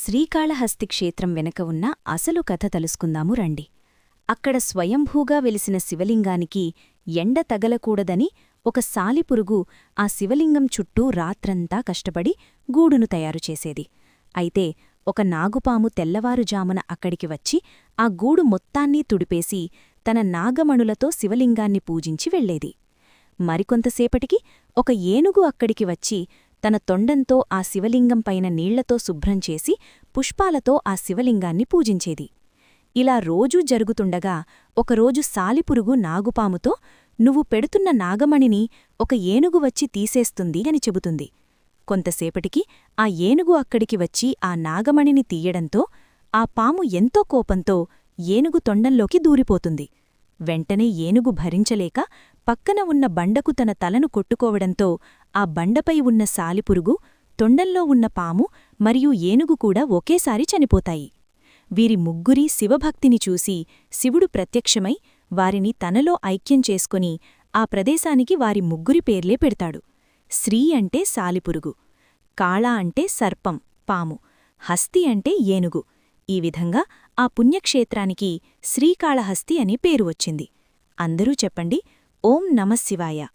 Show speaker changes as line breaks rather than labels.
శ్రీకాళహస్తి క్షేత్రం వెనక ఉన్న అసలు కథ తెలుసుకుందాము రండి. అక్కడ స్వయంభూగా వెలిసిన శివలింగానికి ఎండ తగలకూడదని ఒక సాలిపురుగు ఆ శివలింగం చుట్టూ రాత్రంతా కష్టపడి గూడును తయారుచేసేది. అయితే ఒక నాగుపాము తెల్లవారుజామున అక్కడికి వచ్చి ఆ గూడు మొత్తాన్నీ తుడిపేసి తన నాగమణులతో శివలింగాన్ని పూజించి వెళ్లేది. మరికొంతసేపటికి ఒక ఏనుగు అక్కడికి వచ్చి తన తొండంతో ఆ శివలింగం పైన నీళ్లతో శుభ్రం చేసి పుష్పాలతో ఆ శివలింగాన్ని పూజించేది. ఇలా రోజూ జరుగుతుండగా ఒకరోజు సాలిపురుగు నాగుపాముతో, "నువ్వు పెడుతున్న నాగమణిని ఒక ఏనుగు వచ్చి తీసేస్తుంది" అని చెబుతుంది. కొంతసేపటికి ఆ ఏనుగు అక్కడికి వచ్చి ఆ నాగమణిని తీయడంతో ఆ పాము ఎంతో కోపంతో ఏనుగు తొండంలోకి దూరిపోతుంది. వెంటనే ఏనుగు భరించలేక పక్కన ఉన్న బండకు తన తలను కొట్టుకోవడంతో ఆ బండపై ఉన్న సాలిపురుగు, తొండంలో ఉన్న పాము మరియు ఏనుగు కూడా ఒకేసారి చనిపోతాయి. వీరి ముగ్గురి శివభక్తిని చూసి శివుడు ప్రత్యక్షమై వారిని తనలో ఐక్యం చేసుకుని ఆ ప్రదేశానికి వారి ముగ్గురి పేర్లే పెడతాడు. శ్రీ అంటే సాలిపురుగు, కాళ అంటే సర్పం పాము, హస్తి అంటే ఏనుగు. ఈ విధంగా ఆ పుణ్యక్షేత్రానికి శ్రీకాళహస్తి అని పేరు వచ్చింది. అందరూ చెప్పండి, ఓం నమఃశివాయ.